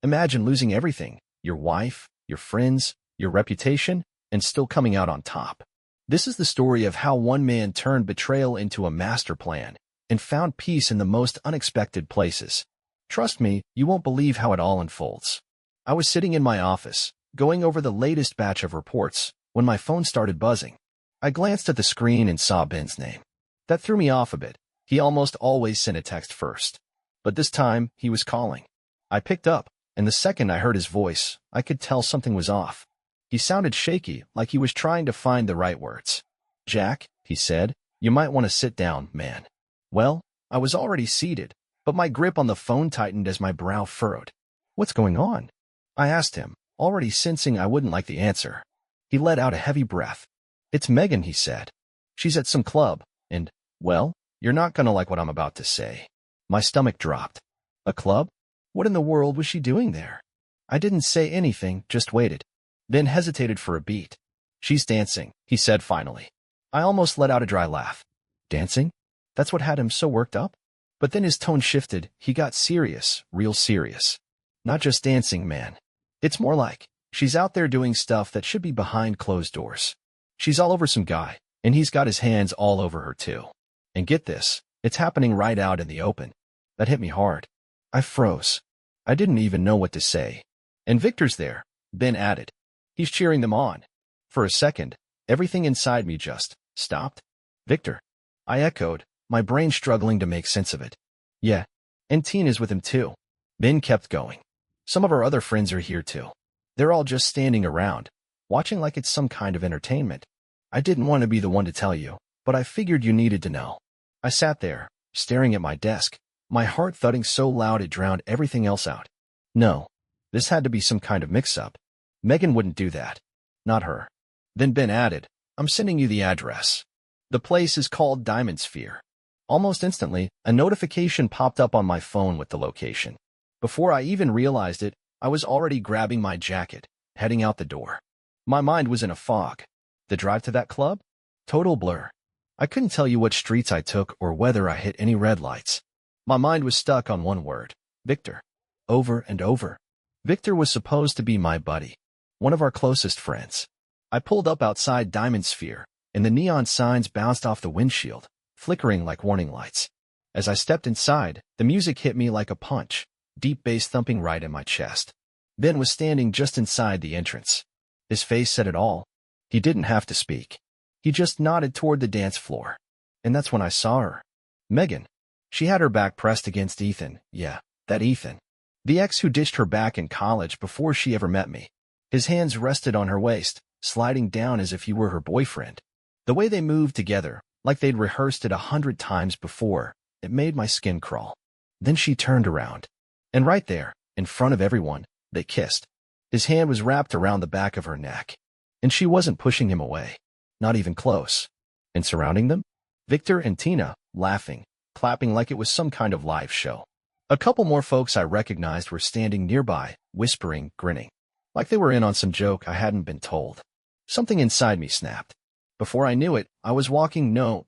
Imagine losing everything, your wife, your friends, your reputation, and still coming out on top. This is the story of how one man turned betrayal into a master plan and found peace in the most unexpected places. Trust me, you won't believe how it all unfolds. I was sitting in my office, going over the latest batch of reports, when my phone started buzzing. I glanced at the screen and saw Ben's name. That threw me off a bit. He almost always sent a text first. But this time, he was calling. I picked up, and the second I heard his voice, I could tell something was off. He sounded shaky, like he was trying to find the right words. "Jack," he said, "you might want to sit down, man." Well, I was already seated, but my grip on the phone tightened as my brow furrowed. "What's going on?" I asked him, already sensing I wouldn't like the answer. He let out a heavy breath. "It's Megan," he said. "She's at some club, and, well, you're not gonna like what I'm about to say." My stomach dropped. A club? What in the world was she doing there? I didn't say anything, just waited. Then hesitated for a beat. "She's dancing," he said finally. I almost let out a dry laugh. Dancing? That's what had him so worked up? But then his tone shifted. He got serious, real serious. "Not just dancing, man. It's more like, she's out there doing stuff that should be behind closed doors. She's all over some guy, and he's got his hands all over her too. And get this, it's happening right out in the open." That hit me hard. I froze. I didn't even know what to say. "And Victor's there," Ben added. "He's cheering them on." For a second, everything inside me just stopped. "Victor?" I echoed, my brain struggling to make sense of it. "Yeah, and Tina's with him too." Ben kept going. "Some of our other friends are here too. They're all just standing around, watching like it's some kind of entertainment. I didn't want to be the one to tell you, but I figured you needed to know." I sat there, staring at my desk, my heart thudding so loud it drowned everything else out. No, this had to be some kind of mix-up. Megan wouldn't do that. Not her. Then Ben added, "I'm sending you the address. The place is called Diamond Sphere." Almost instantly, a notification popped up on my phone with the location. Before I even realized it, I was already grabbing my jacket, heading out the door. My mind was in a fog. The drive to that club? Total blur. I couldn't tell you what streets I took or whether I hit any red lights. My mind was stuck on one word: Victor. Over and over. Victor was supposed to be my buddy, one of our closest friends. I pulled up outside Diamond Sphere, and the neon signs bounced off the windshield, flickering like warning lights. As I stepped inside, the music hit me like a punch, deep bass thumping right in my chest. Ben was standing just inside the entrance. His face said it all. He didn't have to speak. He just nodded toward the dance floor. And that's when I saw her. Megan. She had her back pressed against Ethan. Yeah, that Ethan. The ex who ditched her back in college before she ever met me. His hands rested on her waist, sliding down as if he were her boyfriend. The way they moved together, like they'd rehearsed it 100 times before, it made my skin crawl. Then she turned around. And right there, in front of everyone, they kissed. His hand was wrapped around the back of her neck. And she wasn't pushing him away. Not even close. And surrounding them? Victor and Tina, laughing, clapping like it was some kind of live show. A couple more folks I recognized were standing nearby, whispering, grinning. Like they were in on some joke I hadn't been told. Something inside me snapped. Before I knew it, I was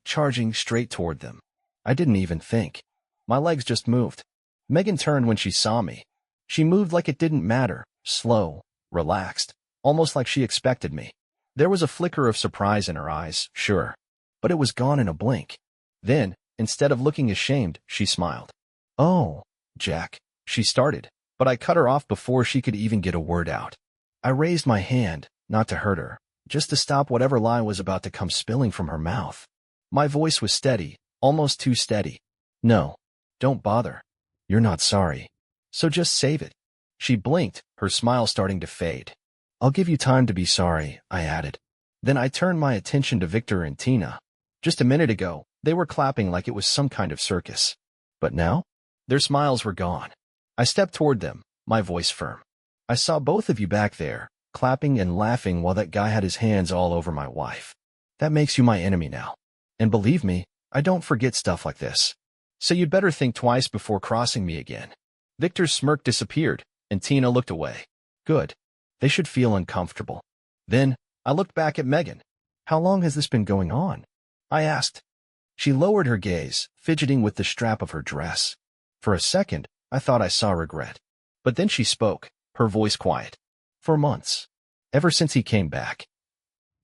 charging straight toward them. I didn't even think. My legs just moved. Megan turned when she saw me. She moved like it didn't matter, slow, relaxed, almost like she expected me. There was a flicker of surprise in her eyes, sure, but it was gone in a blink. Then, instead of looking ashamed, she smiled. "Oh, Jack," she started, but I cut her off before she could even get a word out. I raised my hand, not to hurt her, just to stop whatever lie was about to come spilling from her mouth. My voice was steady, almost too steady. "No, don't bother. You're not sorry. So just save it." She blinked, her smile starting to fade. "I'll give you time to be sorry," I added. Then I turned my attention to Victor and Tina. Just a minute ago, they were clapping like it was some kind of circus. But now, their smiles were gone. I stepped toward them, my voice firm. "I saw both of you back there, clapping and laughing while that guy had his hands all over my wife. That makes you my enemy now. And believe me, I don't forget stuff like this. So you'd better think twice before crossing me again." Victor's smirk disappeared, and Tina looked away. Good. They should feel uncomfortable. Then, I looked back at Megan. "How long has this been going on?" I asked. She lowered her gaze, fidgeting with the strap of her dress. For a second, I thought I saw regret. But then she spoke, her voice quiet. For months. Ever since he came back.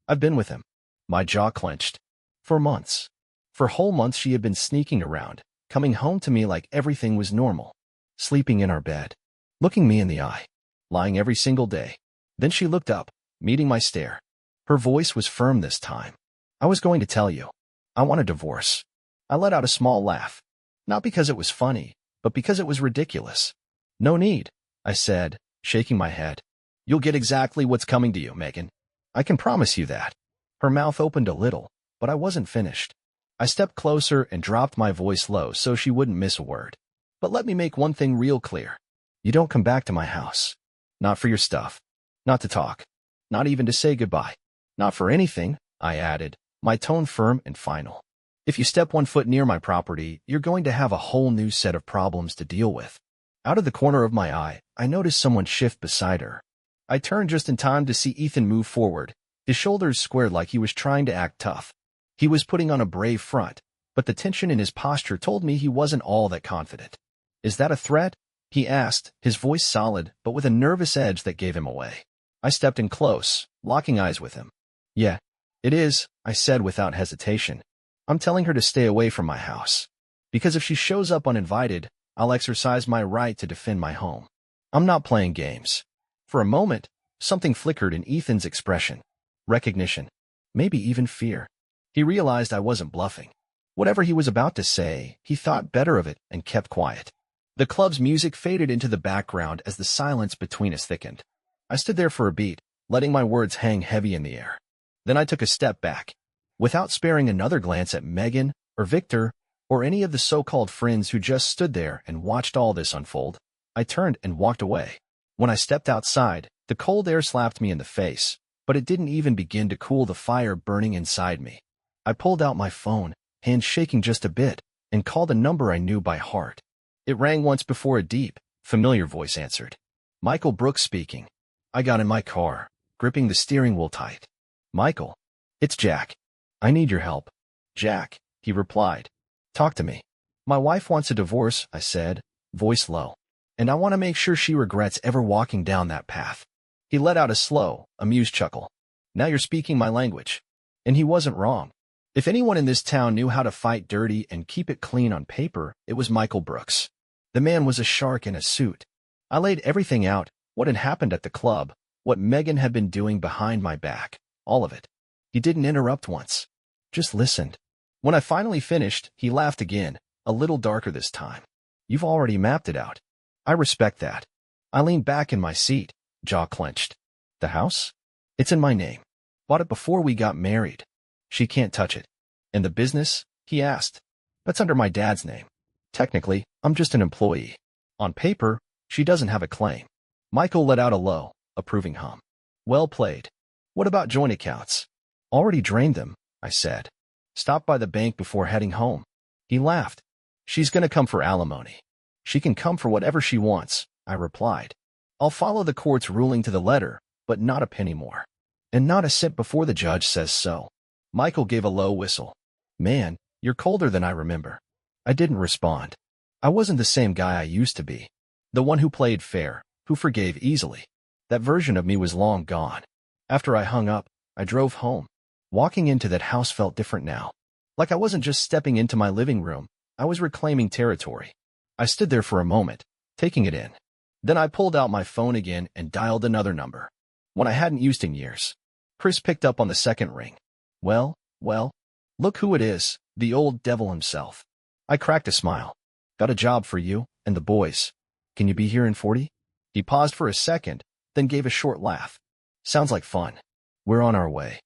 I've been with him. My jaw clenched. For months. For whole months she had been sneaking around, coming home to me like everything was normal. Sleeping in our bed. Looking me in the eye. Lying every single day. Then she looked up, meeting my stare. Her voice was firm this time. I was going to tell you. I want a divorce. I let out a small laugh. Not because it was funny, but because it was ridiculous. No need, I said, shaking my head. You'll get exactly what's coming to you, Megan. I can promise you that. Her mouth opened a little, but I wasn't finished. I stepped closer and dropped my voice low so she wouldn't miss a word. But let me make one thing real clear. You don't come back to my house. Not for your stuff. Not to talk. Not even to say goodbye. Not for anything, I added, my tone firm and final. If you step one foot near my property, you're going to have a whole new set of problems to deal with. Out of the corner of my eye, I noticed someone shift beside her. I turned just in time to see Ethan move forward, his shoulders squared like he was trying to act tough. He was putting on a brave front, but the tension in his posture told me he wasn't all that confident. Is that a threat? He asked, his voice solid, but with a nervous edge that gave him away. I stepped in close, locking eyes with him. Yeah, it is, I said without hesitation. I'm telling her to stay away from my house. Because if she shows up uninvited, I'll exercise my right to defend my home. I'm not playing games. For a moment, something flickered in Ethan's expression. Recognition. Maybe even fear. He realized I wasn't bluffing. Whatever he was about to say, he thought better of it and kept quiet. The club's music faded into the background as the silence between us thickened. I stood there for a beat, letting my words hang heavy in the air. Then I took a step back. Without sparing another glance at Megan, or Victor, or any of the so-called friends who just stood there and watched all this unfold, I turned and walked away. When I stepped outside, the cold air slapped me in the face, but it didn't even begin to cool the fire burning inside me. I pulled out my phone, hands shaking just a bit, and called a number I knew by heart. It rang once before a deep, familiar voice answered. Michael Brooks speaking. I got in my car, gripping the steering wheel tight. Michael. It's Jack. I need your help. Jack, he replied. Talk to me. My wife wants a divorce, I said, voice low. And I want to make sure she regrets ever walking down that path. He let out a slow, amused chuckle. Now you're speaking my language. And he wasn't wrong. If anyone in this town knew how to fight dirty and keep it clean on paper, it was Michael Brooks. The man was a shark in a suit. I laid everything out, what had happened at the club, what Megan had been doing behind my back, all of it. He didn't interrupt once. Just listened. When I finally finished, he laughed again, a little darker this time. You've already mapped it out. I respect that. I leaned back in my seat, jaw clenched. The house? It's in my name. Bought it before we got married. She can't touch it. And the business? He asked. That's under my dad's name. Technically, I'm just an employee. On paper, she doesn't have a claim. Michael let out a low, approving hum. Well played. What about joint accounts? Already drained them, I said. Stopped by the bank before heading home. He laughed. She's gonna come for alimony. She can come for whatever she wants, I replied. I'll follow the court's ruling to the letter, but not a penny more. And not a cent before the judge says so. Michael gave a low whistle. Man, you're colder than I remember. I didn't respond. I wasn't the same guy I used to be. The one who played fair, who forgave easily. That version of me was long gone. After I hung up, I drove home. Walking into that house felt different now. Like I wasn't just stepping into my living room, I was reclaiming territory. I stood there for a moment, taking it in. Then I pulled out my phone again and dialed another number. One I hadn't used in years. Chris picked up on the second ring. Well, look who it is, the old devil himself. I cracked a smile. Got a job for you and the boys. Can you be here in 40? He paused for a second, then gave a short laugh. Sounds like fun. We're on our way.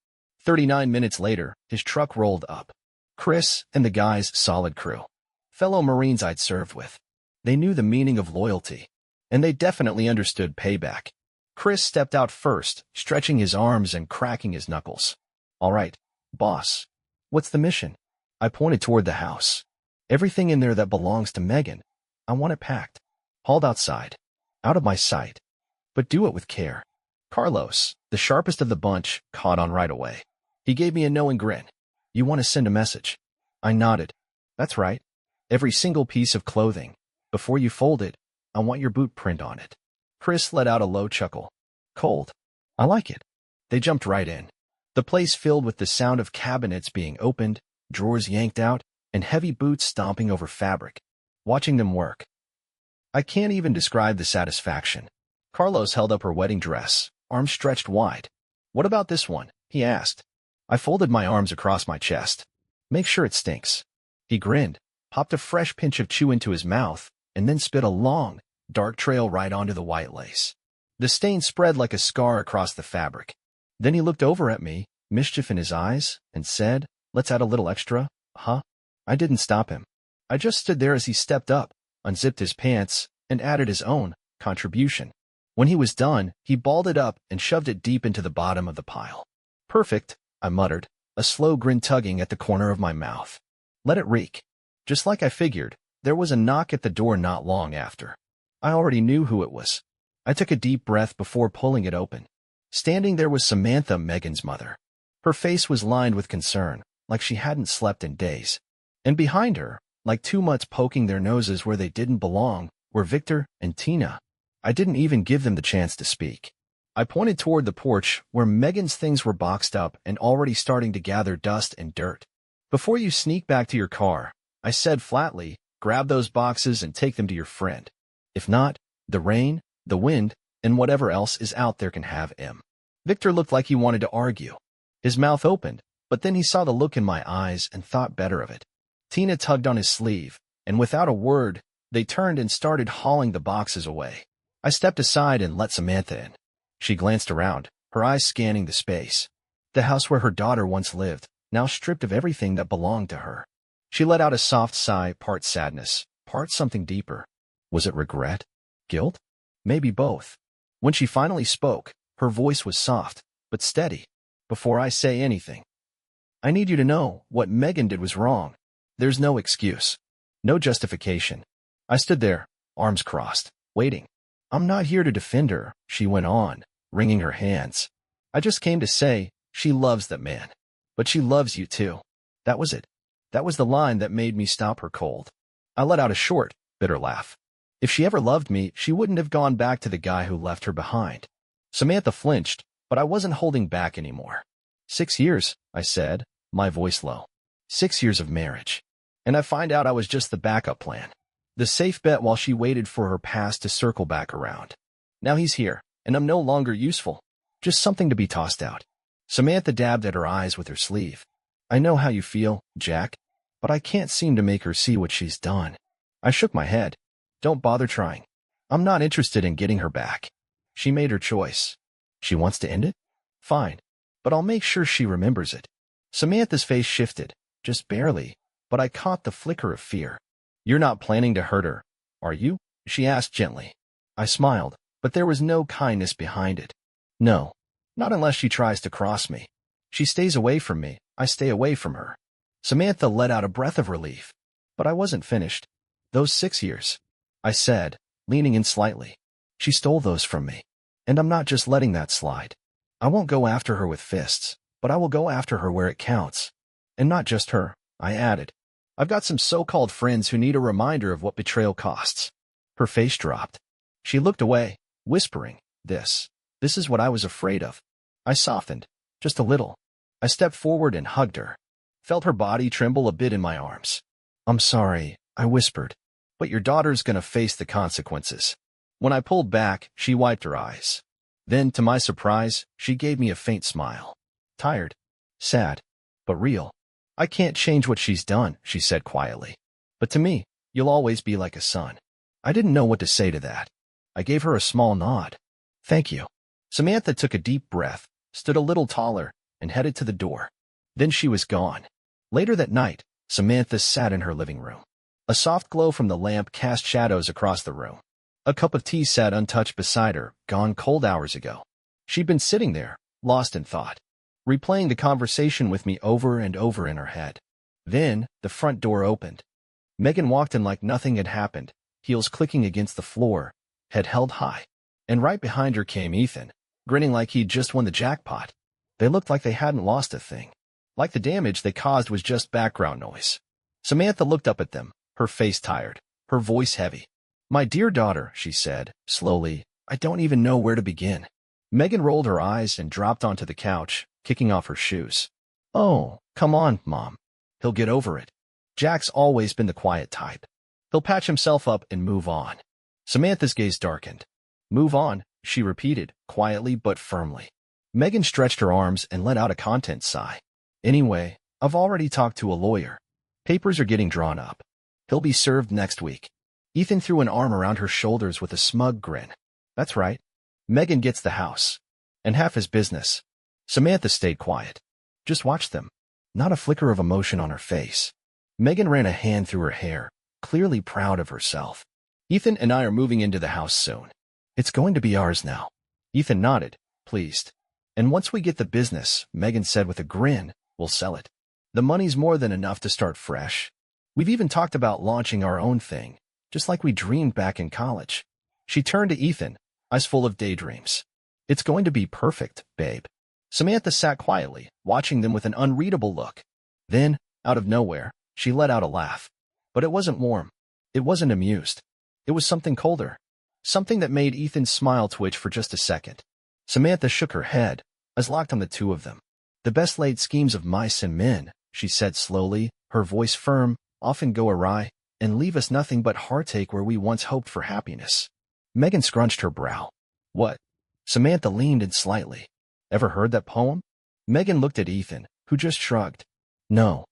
39 minutes later, his truck rolled up. Chris and the guys' solid crew. Fellow Marines I'd served with. They knew the meaning of loyalty. And they definitely understood payback. Chris stepped out first, stretching his arms and cracking his knuckles. All right, boss. What's the mission? I pointed toward the house. Everything in there that belongs to Megan. I want it packed. Hauled outside. Out of my sight. But do it with care. Carlos, the sharpest of the bunch, caught on right away. He gave me a knowing grin. You want to send a message? I nodded. That's right. Every single piece of clothing. Before you fold it, I want your boot print on it. Chris let out a low chuckle. Cold. I like it. They jumped right in. The place filled with the sound of cabinets being opened, drawers yanked out, and heavy boots stomping over fabric. Watching them work. I can't even describe the satisfaction. Carlos held up her wedding dress, arms stretched wide. What about this one? He asked. I folded my arms across my chest. Make sure it stinks. He grinned, popped a fresh pinch of chew into his mouth, and then spit a long, dark trail right onto the white lace. The stain spread like a scar across the fabric. Then he looked over at me, mischief in his eyes, and said, Let's add a little extra, huh? I didn't stop him. I just stood there as he stepped up, unzipped his pants, and added his own contribution. When he was done, he balled it up and shoved it deep into the bottom of the pile. Perfect, I muttered, a slow grin tugging at the corner of my mouth. Let it reek. Just like I figured, there was a knock at the door not long after. I already knew who it was. I took a deep breath before pulling it open. Standing there was Samantha, Megan's mother. Her face was lined with concern, like she hadn't slept in days. And behind her, like two mutts poking their noses where they didn't belong, were Victor and Tina. I didn't even give them the chance to speak. I pointed toward the porch where Megan's things were boxed up and already starting to gather dust and dirt. Before you sneak back to your car, I said flatly, grab those boxes and take them to your friend. If not, the rain, the wind, and whatever else is out there can have him. Victor looked like he wanted to argue. His mouth opened, but then he saw the look in my eyes and thought better of it. Tina tugged on his sleeve, and without a word, they turned and started hauling the boxes away. I stepped aside and let Samantha in. She glanced around, her eyes scanning the space. The house where her daughter once lived, now stripped of everything that belonged to her. She let out a soft sigh, part sadness, part something deeper. Was it regret? Guilt? Maybe both. When she finally spoke, her voice was soft, but steady. Before I say anything, I need you to know what Megan did was wrong. There's no excuse. No justification. I stood there, arms crossed, waiting. I'm not here to defend her, she went on, wringing her hands. I just came to say, she loves that man. But she loves you too. That was it. That was the line that made me stop her cold. I let out a short, bitter laugh. If she ever loved me, she wouldn't have gone back to the guy who left her behind. Samantha flinched, but I wasn't holding back anymore. 6 years, I said, my voice low. 6 years of marriage. And I find out I was just the backup plan. The safe bet while she waited for her past to circle back around. Now he's here, and I'm no longer useful. Just something to be tossed out. Samantha dabbed at her eyes with her sleeve. I know how you feel, Jack, but I can't seem to make her see what she's done. I shook my head. Don't bother trying. I'm not interested in getting her back. She made her choice. She wants to end it? Fine, but I'll make sure she remembers it. Samantha's face shifted, just barely, but I caught the flicker of fear. You're not planning to hurt her, are you? She asked gently. I smiled, but there was no kindness behind it. No, not unless she tries to cross me. She stays away from me, I stay away from her. Samantha let out a breath of relief. But I wasn't finished. Those 6 years, I said, leaning in slightly. She stole those from me. And I'm not just letting that slide. I won't go after her with fists, but I will go after her where it counts. And not just her, I added. I've got some so-called friends who need a reminder of what betrayal costs. Her face dropped. She looked away, whispering, This is what I was afraid of. I softened, just a little. I stepped forward and hugged her. Felt her body tremble a bit in my arms. I'm sorry, I whispered. But your daughter's gonna face the consequences. When I pulled back, she wiped her eyes. Then, to my surprise, she gave me a faint smile. Tired, sad, but real. I can't change what she's done, she said quietly. But to me, you'll always be like a son. I didn't know what to say to that. I gave her a small nod. Thank you. Samantha took a deep breath, stood a little taller, and headed to the door. Then she was gone. Later that night, Samantha sat in her living room. A soft glow from the lamp cast shadows across the room. A cup of tea sat untouched beside her, gone cold hours ago. She'd been sitting there, lost in thought, replaying the conversation with me over and over in her head. Then, the front door opened. Megan walked in like nothing had happened, heels clicking against the floor, head held high. And right behind her came Ethan, grinning like he'd just won the jackpot. They looked like they hadn't lost a thing. Like the damage they caused was just background noise. Samantha looked up at them, her face tired, her voice heavy. My dear daughter, she said, slowly, I don't even know where to begin. Megan rolled her eyes and dropped onto the couch, kicking off her shoes. Oh, come on, Mom. He'll get over it. Jack's always been the quiet type. He'll patch himself up and move on. Samantha's gaze darkened. Move on, she repeated, quietly but firmly. Megan stretched her arms and let out a content sigh. Anyway, I've already talked to a lawyer. Papers are getting drawn up. He'll be served next week. Ethan threw an arm around her shoulders with a smug grin. That's right. Megan gets the house. And half his business. Samantha stayed quiet. Just watched them. Not a flicker of emotion on her face. Megan ran a hand through her hair, clearly proud of herself. Ethan and I are moving into the house soon. It's going to be ours now. Ethan nodded, pleased. And once we get the business, Megan said with a grin, we'll sell it. The money's more than enough to start fresh. We've even talked about launching our own thing, just like we dreamed back in college. She turned to Ethan, eyes full of daydreams. It's going to be perfect, babe. Samantha sat quietly, watching them with an unreadable look. Then, out of nowhere, she let out a laugh. But it wasn't warm. It wasn't amused. It was something colder. Something that made Ethan's smile twitch for just a second. Samantha shook her head, eyes locked on the two of them. The best laid schemes of mice and men, she said slowly, her voice firm, often go awry, and leave us nothing but heartache where we once hoped for happiness. Megan scrunched her brow. What? Samantha leaned in slightly. Ever heard that poem? Megan looked at Ethan, who just shrugged. No.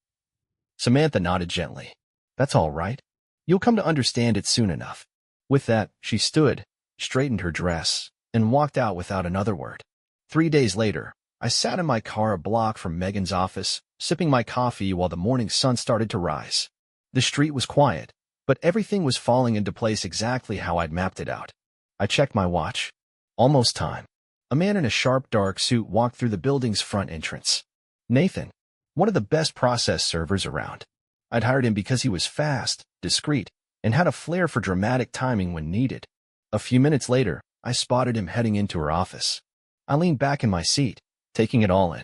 Samantha nodded gently. That's all right. You'll come to understand it soon enough. With that, she stood, straightened her dress, and walked out without another word. 3 days later, I sat in my car a block from Megan's office, sipping my coffee while the morning sun started to rise. The street was quiet, but everything was falling into place exactly how I'd mapped it out. I checked my watch. Almost time. A man in a sharp dark suit walked through the building's front entrance. Nathan, one of the best process servers around. I'd hired him because he was fast, discreet, and had a flair for dramatic timing when needed. A few minutes later, I spotted him heading into her office. I leaned back in my seat, taking it all in.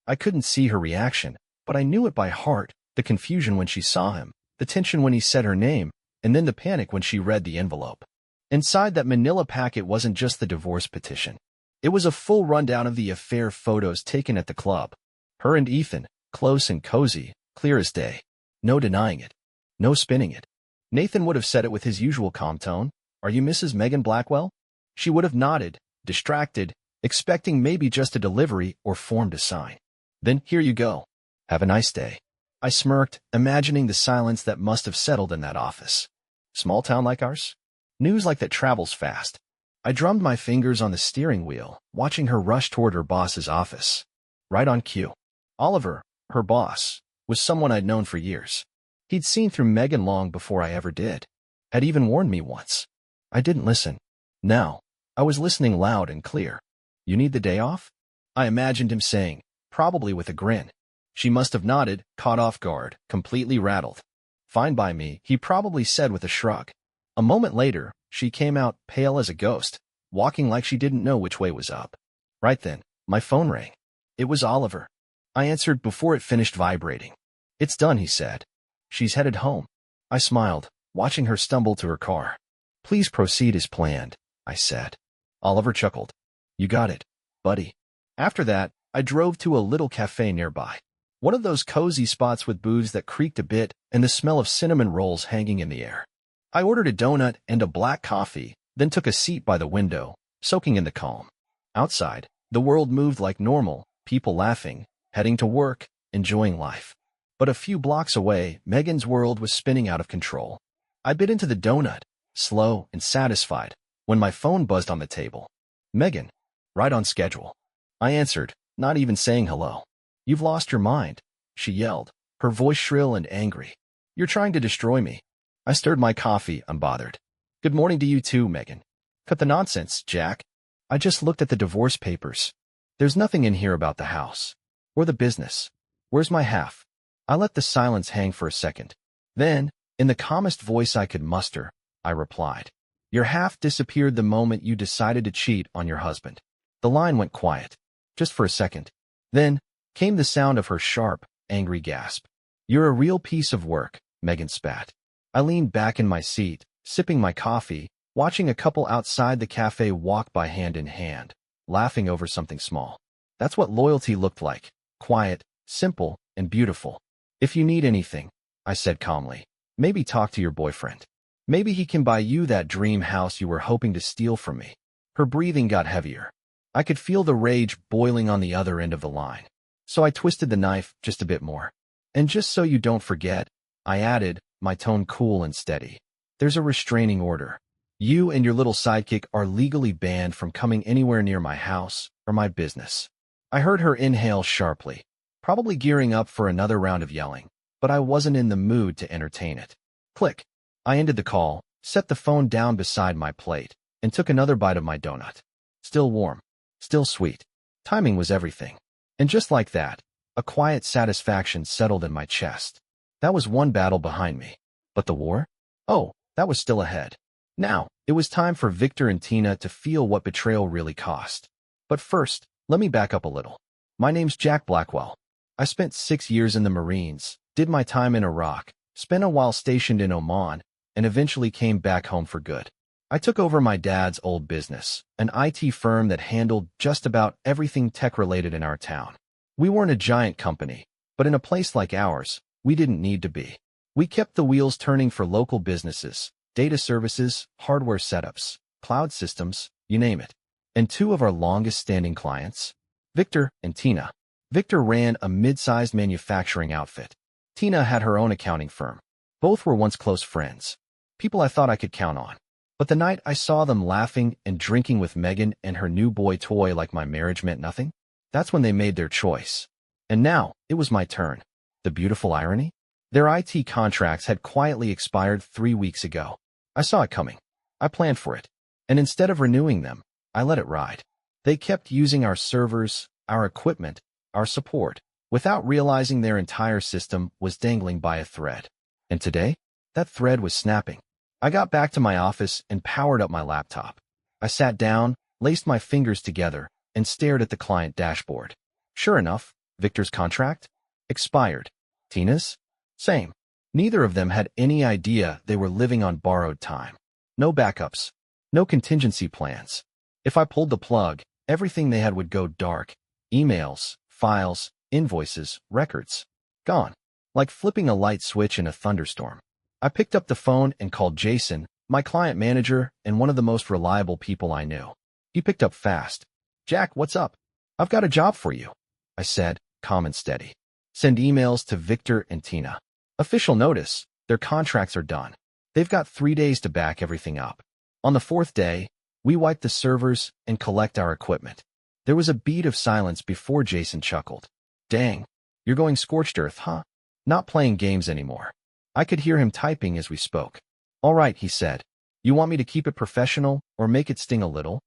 I couldn't see her reaction, but I knew it by heart, the confusion when she saw him, the tension when he said her name, and then the panic when she read the envelope. Inside that manila packet wasn't just the divorce petition. It was a full rundown of the affair photos taken at the club. Her and Ethan, close and cozy, clear as day. No denying it. No spinning it. Nathan would have said it with his usual calm tone. Are you Mrs. Megan Blackwell? She would have nodded, distracted, expecting maybe just a delivery or form to sign. Then here you go. Have a nice day. I smirked, imagining the silence that must have settled in that office. Small town like ours? News like that travels fast. I drummed my fingers on the steering wheel, watching her rush toward her boss's office. Right on cue. Oliver, her boss, was someone I'd known for years. He'd seen through Megan long before I ever did. Had even warned me once. I didn't listen. Now, I was listening loud and clear. You need the day off? I imagined him saying, probably with a grin. She must have nodded, caught off guard, completely rattled. Fine by me, he probably said with a shrug. A moment later, she came out, pale as a ghost, walking like she didn't know which way was up. Right then, my phone rang. It was Oliver. I answered before it finished vibrating. It's done, he said. She's headed home. I smiled, watching her stumble to her car. Please proceed as planned, I said. Oliver chuckled. You got it, buddy. After that, I drove to a little cafe nearby. One of those cozy spots with booths that creaked a bit and the smell of cinnamon rolls hanging in the air. I ordered a donut and a black coffee, then took a seat by the window, soaking in the calm. Outside, the world moved like normal, people laughing, heading to work, enjoying life. But a few blocks away, Megan's world was spinning out of control. I bit into the donut, slow and satisfied, when my phone buzzed on the table. Megan, right on schedule. I answered, not even saying hello. You've lost your mind, she yelled, her voice shrill and angry. You're trying to destroy me. I stirred my coffee, unbothered. Good morning to you too, Megan. Cut the nonsense, Jack. I just looked at the divorce papers. There's nothing in here about the house. Or the business. Where's my half? I let the silence hang for a second. Then, in the calmest voice I could muster, I replied. Your half disappeared the moment you decided to cheat on your husband. The line went quiet. Just for a second. Then, came the sound of her sharp, angry gasp. You're a real piece of work, Megan spat. I leaned back in my seat, sipping my coffee, watching a couple outside the cafe walk by hand in hand, laughing over something small. That's what loyalty looked like, quiet, simple, and beautiful. If you need anything, I said calmly, maybe talk to your boyfriend. Maybe he can buy you that dream house you were hoping to steal from me. Her breathing got heavier. I could feel the rage boiling on the other end of the line. So I twisted the knife just a bit more. And just so you don't forget, I added, my tone cool and steady. There's a restraining order. You and your little sidekick are legally banned from coming anywhere near my house or my business. I heard her inhale sharply, probably gearing up for another round of yelling, but I wasn't in the mood to entertain it. Click. I ended the call, set the phone down beside my plate, and took another bite of my donut. Still warm. Still sweet. Timing was everything. And just like that, a quiet satisfaction settled in my chest. That was one battle behind me. But the war? Oh, that was still ahead. Now, it was time for Victor and Tina to feel what betrayal really cost. But first, let me back up a little. My name's Jack Blackwell. I spent 6 years in the Marines, did my time in Iraq, spent a while stationed in Oman, and eventually came back home for good. I took over my dad's old business, an IT firm that handled just about everything tech-related in our town. We weren't a giant company, but in a place like ours, we didn't need to be. We kept the wheels turning for local businesses, data services, hardware setups, cloud systems, you name it. And two of our longest-standing clients, Victor and Tina. Victor ran a mid-sized manufacturing outfit. Tina had her own accounting firm. Both were once close friends, people I thought I could count on. But the night I saw them laughing and drinking with Megan and her new boy toy like my marriage meant nothing, that's when they made their choice. And now, it was my turn. The beautiful irony? Their IT contracts had quietly expired 3 weeks ago. I saw it coming. I planned for it. And instead of renewing them, I let it ride. They kept using our servers, our equipment, our support, without realizing their entire system was dangling by a thread. And today, that thread was snapping. I got back to my office and powered up my laptop. I sat down, laced my fingers together, and stared at the client dashboard. Sure enough, Victor's contract? Expired. Tina's? Same. Neither of them had any idea they were living on borrowed time. No backups. No contingency plans. If I pulled the plug, everything they had would go dark. Emails, files, invoices, records. Gone. Like flipping a light switch in a thunderstorm. I picked up the phone and called Jason, my client manager and one of the most reliable people I knew. He picked up fast. Jack, what's up? I've got a job for you, I said, calm and steady. Send emails to Victor and Tina. Official notice, their contracts are done. They've got 3 days to back everything up. On the 4th day, we wipe the servers and collect our equipment. There was a beat of silence before Jason chuckled. Dang, you're going scorched earth, huh? Not playing games anymore. I could hear him typing as we spoke. All right, he said. You want me to keep it professional or make it sting a little?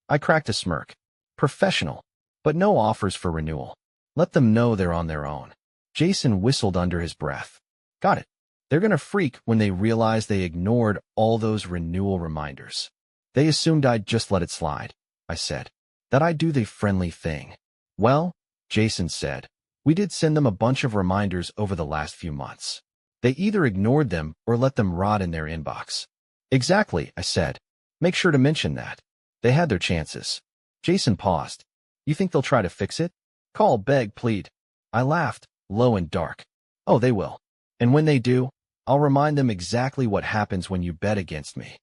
I cracked a smirk. Professional, but no offers for renewal. Let them know they're on their own. Jason whistled under his breath. Got it. They're gonna freak when they realize they ignored all those renewal reminders. They assumed I'd just let it slide, I said. That I'd do the friendly thing. Well, Jason said, we did send them a bunch of reminders over the last few months. They either ignored them or let them rot in their inbox. Exactly, I said. Make sure to mention that. They had their chances. Jason paused. You think they'll try to fix it? Call, beg, plead. I laughed, low and dark. Oh, they will. And when they do, I'll remind them exactly what happens when you bet against me.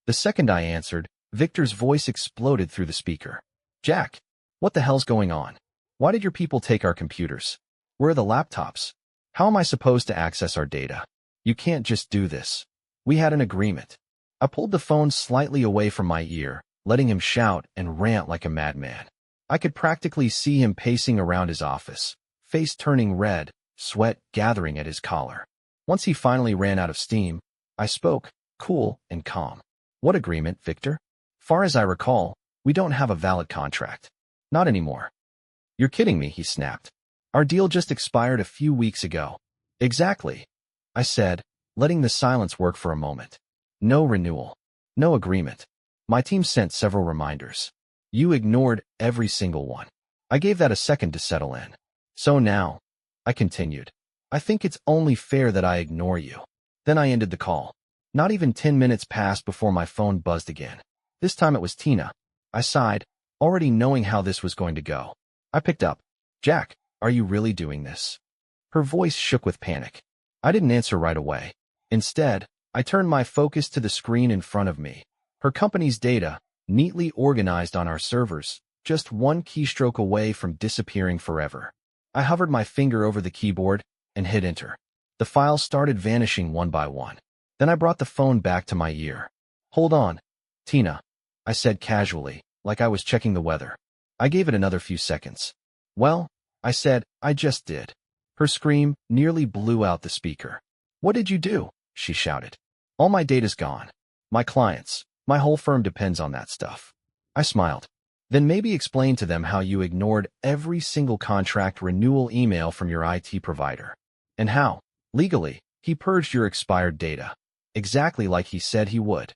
The second I answered, Victor's voice exploded through the speaker. Jack, what the hell's going on? Why did your people take our computers? Where are the laptops? How am I supposed to access our data? You can't just do this. We had an agreement. I pulled the phone slightly away from my ear, letting him shout and rant like a madman. I could practically see him pacing around his office, face turning red, sweat gathering at his collar. Once he finally ran out of steam, I spoke, cool and calm. What agreement, Victor? Far as I recall, we don't have a valid contract. Not anymore. You're kidding me, he snapped. Our deal just expired a few weeks ago. Exactly, I said, letting the silence work for a moment. No renewal. No agreement. My team sent several reminders. You ignored every single one. I gave that a second to settle in. So now, I continued, I think it's only fair that I ignore you. Then I ended the call. Not even 10 minutes passed before my phone buzzed again. This time it was Tina. I sighed, already knowing how this was going to go. I picked up. Jack, are you really doing this? Her voice shook with panic. I didn't answer right away. Instead, I turned my focus to the screen in front of me. Her company's data, neatly organized on our servers, just one keystroke away from disappearing forever. I hovered my finger over the keyboard and hit enter. The files started vanishing one by one. Then I brought the phone back to my ear. Hold on, Tina, I said casually, like I was checking the weather. I gave it another few seconds. Well, I said, I just did. Her scream nearly blew out the speaker. What did you do? She shouted. All my data's gone. My clients, my whole firm depends on that stuff. I smiled. Then maybe explain to them how you ignored every single contract renewal email from your IT provider. And how, legally, he purged your expired data. Exactly like he said he would.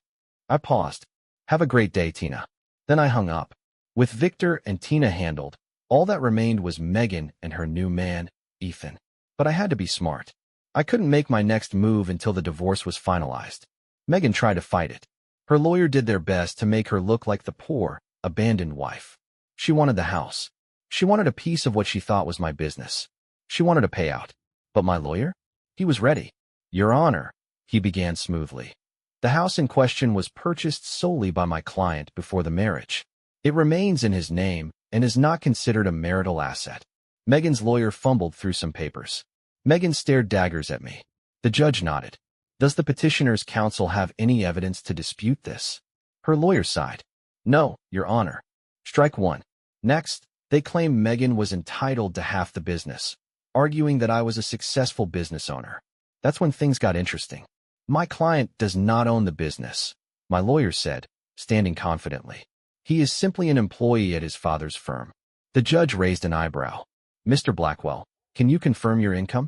I paused. Have a great day, Tina. Then I hung up. With Victor and Tina handled, all that remained was Megan and her new man, Ethan. But I had to be smart. I couldn't make my next move until the divorce was finalized. Megan tried to fight it. Her lawyer did their best to make her look like the poor, abandoned wife. She wanted the house. She wanted a piece of what she thought was my business. She wanted a payout. But my lawyer? He was ready. Your Honor, he began smoothly. The house in question was purchased solely by my client before the marriage. It remains in his name and is not considered a marital asset. Megan's lawyer fumbled through some papers. Megan stared daggers at me. The judge nodded. Does the petitioner's counsel have any evidence to dispute this? Her lawyer sighed. No, Your Honor. Strike one. Next, they claimed Megan was entitled to half the business, arguing that I was a successful business owner. That's when things got interesting. My client does not own the business, my lawyer said, standing confidently. He is simply an employee at his father's firm. The judge raised an eyebrow. Mr. Blackwell, can you confirm your income?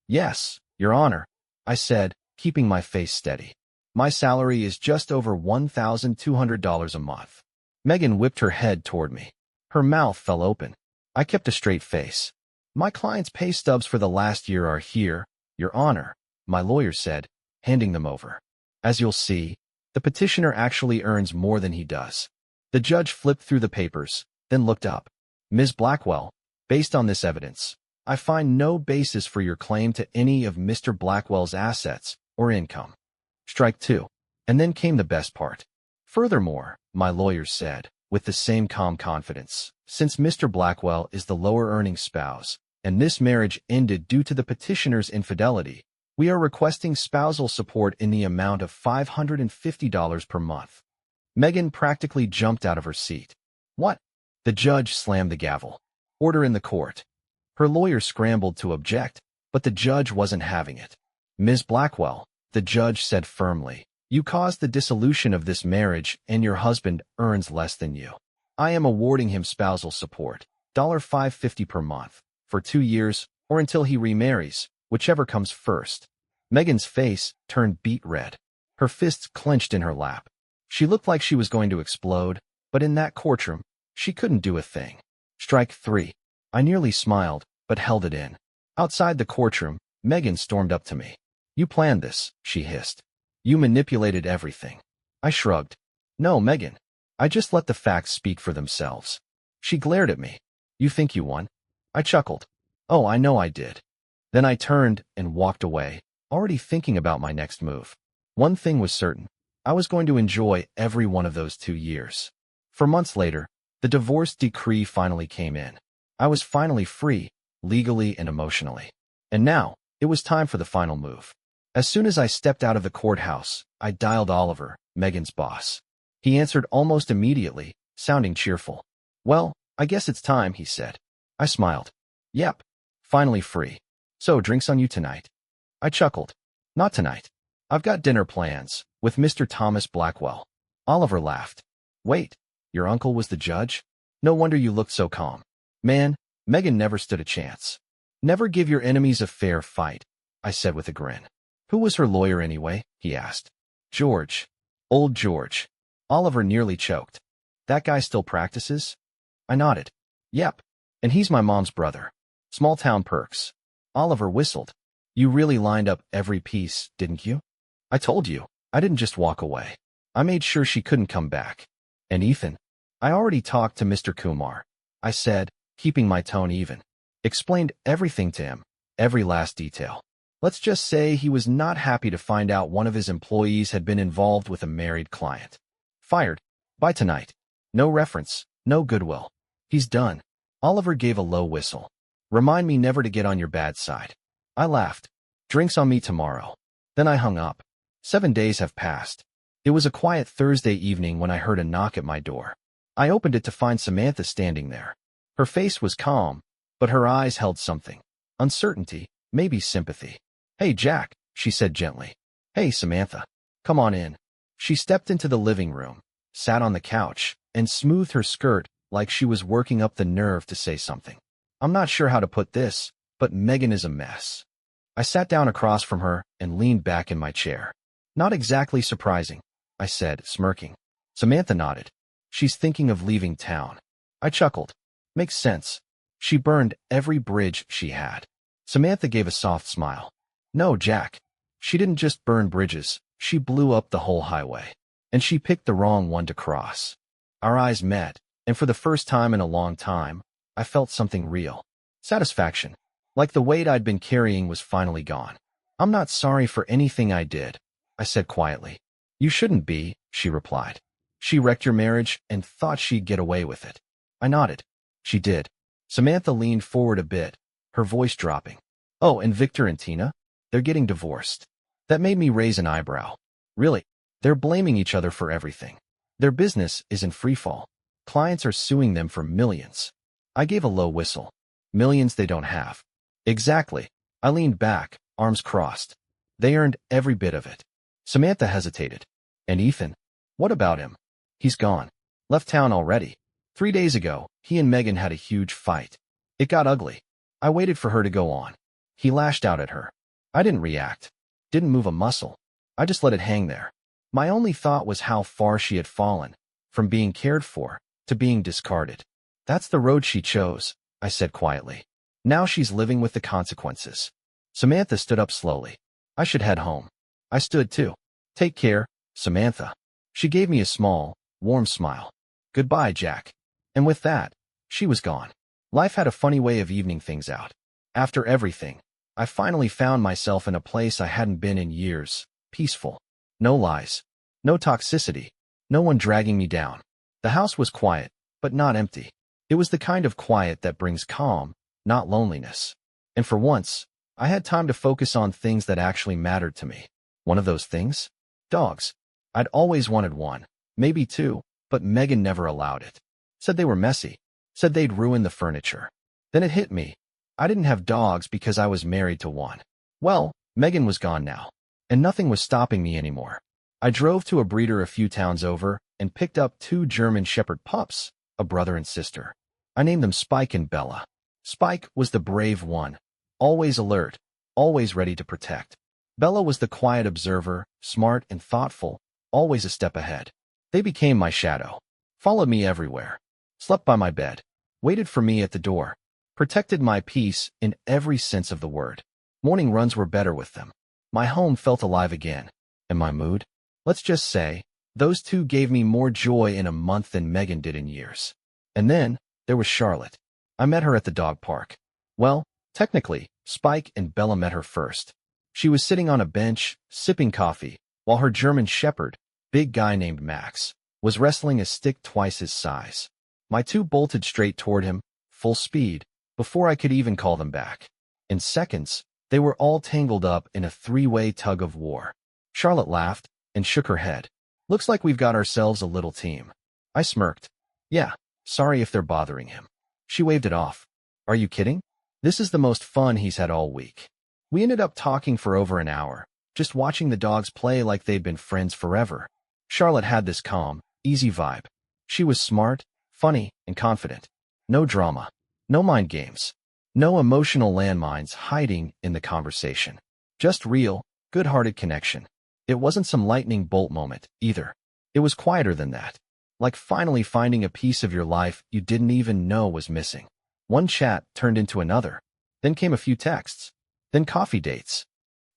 Yes, Your Honor, I said, keeping my face steady. My salary is just over $1,200 a month. Megan whipped her head toward me. Her mouth fell open. I kept a straight face. My client's pay stubs for the last year are here, Your Honor, my lawyer said, handing them over. As you'll see, the petitioner actually earns more than he does. The judge flipped through the papers, then looked up. Ms. Blackwell, based on this evidence, I find no basis for your claim to any of Mr. Blackwell's assets or income. Strike two. And then came the best part. Furthermore, my lawyer said, with the same calm confidence, since Mr. Blackwell is the lower-earning spouse, and this marriage ended due to the petitioner's infidelity, we are requesting spousal support in the amount of $550 per month. Megan practically jumped out of her seat. What? The judge slammed the gavel. Order in the court. Her lawyer scrambled to object, but the judge wasn't having it. Ms. Blackwell, the judge said firmly, you caused the dissolution of this marriage and your husband earns less than you. I am awarding him spousal support, $550 per month, for 2 years or until he remarries, whichever comes first. Megan's face turned beet red. Her fists clenched in her lap. She looked like she was going to explode, but in that courtroom, she couldn't do a thing. Strike three. I nearly smiled, but held it in. Outside the courtroom, Megan stormed up to me. You planned this, she hissed. You manipulated everything. I shrugged. No, Megan. I just let the facts speak for themselves. She glared at me. You think you won? I chuckled. Oh, I know I did. Then I turned and walked away, already thinking about my next move. One thing was certain. I was going to enjoy every one of those 2 years. For months later, the divorce decree finally came in. I was finally free, legally and emotionally. And now, it was time for the final move. As soon as I stepped out of the courthouse, I dialed Oliver, Megan's boss. He answered almost immediately, sounding cheerful. Well, I guess it's time, he said. I smiled. Yep, finally free. So, drinks on you tonight? I chuckled. Not tonight. I've got dinner plans, with Mr. Thomas Blackwell. Oliver laughed. Wait, your uncle was the judge? No wonder you looked so calm. Man, Megan never stood a chance. Never give your enemies a fair fight, I said with a grin. Who was her lawyer anyway? He asked. George. Old George. Oliver nearly choked. That guy still practices? I nodded. Yep. And he's my mom's brother. Small town perks. Oliver whistled. You really lined up every piece, didn't you? I told you. I didn't just walk away. I made sure she couldn't come back. And Ethan? I already talked to Mr. Kumar. I said, keeping my tone even. Explained everything to him, every last detail. Let's just say he was not happy to find out one of his employees had been involved with a married client. Fired. By tonight. No reference, no goodwill. He's done. Oliver gave a low whistle. Remind me never to get on your bad side. I laughed. Drinks on me tomorrow. Then I hung up. 7 days have passed. It was a quiet Thursday evening when I heard a knock at my door. I opened it to find Samantha standing there. Her face was calm, but her eyes held something. Uncertainty, maybe sympathy. Hey, Jack, she said gently. Hey, Samantha. Come on in. She stepped into the living room, sat on the couch, and smoothed her skirt like she was working up the nerve to say something. I'm not sure how to put this, but Megan is a mess. I sat down across from her and leaned back in my chair. Not exactly surprising, I said, smirking. Samantha nodded. She's thinking of leaving town. I chuckled. Makes sense. She burned every bridge she had. Samantha gave a soft smile. No, Jack. She didn't just burn bridges. She blew up the whole highway. And she picked the wrong one to cross. Our eyes met, and for the first time in a long time, I felt something real. Satisfaction. Like the weight I'd been carrying was finally gone. I'm not sorry for anything I did, I said quietly. You shouldn't be, she replied. She wrecked your marriage and thought she'd get away with it. I nodded. She did. Samantha leaned forward a bit, her voice dropping. Oh, and Victor and Tina? They're getting divorced. That made me raise an eyebrow. Really? They're blaming each other for everything. Their business is in freefall. Clients are suing them for millions. I gave a low whistle. Millions they don't have. Exactly. I leaned back, arms crossed. They earned every bit of it. Samantha hesitated. And Ethan? What about him? He's gone. Left town already. 3 days ago, he and Megan had a huge fight. It got ugly. I waited for her to go on. He lashed out at her. I didn't react. Didn't move a muscle. I just let it hang there. My only thought was how far she had fallen, from being cared for to being discarded. That's the road she chose, I said quietly. Now she's living with the consequences. Samantha stood up slowly. I should head home. I stood too. Take care, Samantha. She gave me a small, warm smile. Goodbye, Jack. And with that, she was gone. Life had a funny way of evening things out. After everything, I finally found myself in a place I hadn't been in years, peaceful. No lies. No toxicity. No one dragging me down. The house was quiet, but not empty. It was the kind of quiet that brings calm, not loneliness. And for once, I had time to focus on things that actually mattered to me. One of those things? Dogs. I'd always wanted one, maybe two, but Megan never allowed it. Said they were messy. Said they'd ruin the furniture. Then it hit me. I didn't have dogs because I was married to one. Well, Megan was gone now, and nothing was stopping me anymore. I drove to a breeder a few towns over and picked up 2 German Shepherd pups, a brother and sister. I named them Spike and Bella. Spike was the brave one, always alert, always ready to protect. Bella was the quiet observer, smart and thoughtful, always a step ahead. They became my shadow, followed me everywhere, slept by my bed, waited for me at the door, protected my peace in every sense of the word. Morning runs were better with them. My home felt alive again. And my mood? Let's just say, those 2 gave me more joy in a month than Megan did in years. And then, there was Charlotte. I met her at the dog park. Well, technically, Spike and Bella met her first. She was sitting on a bench, sipping coffee, while her German Shepherd, big guy named Max, was wrestling a stick twice his size. My 2 bolted straight toward him, full speed, before I could even call them back. In seconds, they were all tangled up in a 3-way tug of war. Charlotte laughed and shook her head. Looks like we've got ourselves a little team. I smirked. Yeah, sorry if they're bothering him. She waved it off. Are you kidding? This is the most fun he's had all week. We ended up talking for over an hour, just watching the dogs play like they'd been friends forever. Charlotte had this calm, easy vibe. She was smart, funny, and confident. No drama. No mind games. No emotional landmines hiding in the conversation. Just real, good-hearted connection. It wasn't some lightning bolt moment, either. It was quieter than that. Like finally finding a piece of your life you didn't even know was missing. One chat turned into another. Then came a few texts. Then coffee dates.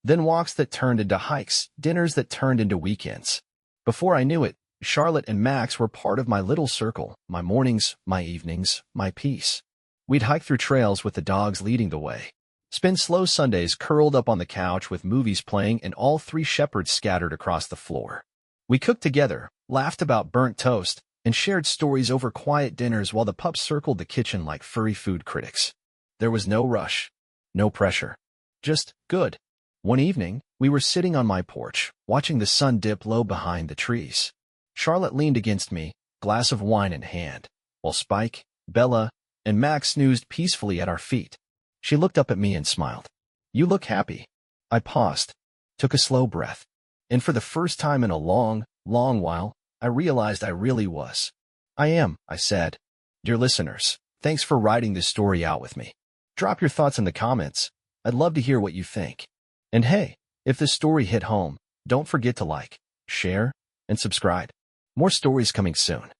Then walks that turned into hikes, dinners that turned into weekends. Before I knew it, Charlotte and Max were part of my little circle, my mornings, my evenings, my peace. We'd hike through trails with the dogs leading the way, spend slow Sundays curled up on the couch with movies playing and all three shepherds scattered across the floor. We cooked together, laughed about burnt toast, and shared stories over quiet dinners while the pups circled the kitchen like furry food critics. There was no rush, no pressure, just good. One evening, we were sitting on my porch, watching the sun dip low behind the trees. Charlotte leaned against me, glass of wine in hand, while Spike, Bella, and Max snoozed peacefully at our feet. She looked up at me and smiled. "You look happy." I paused, took a slow breath, and for the first time in a long, long while, I realized I really was. "I am," I said. Dear listeners, thanks for writing this story out with me. Drop your thoughts in the comments. I'd love to hear what you think. And hey, if this story hit home, don't forget to like, share, and subscribe. More stories coming soon.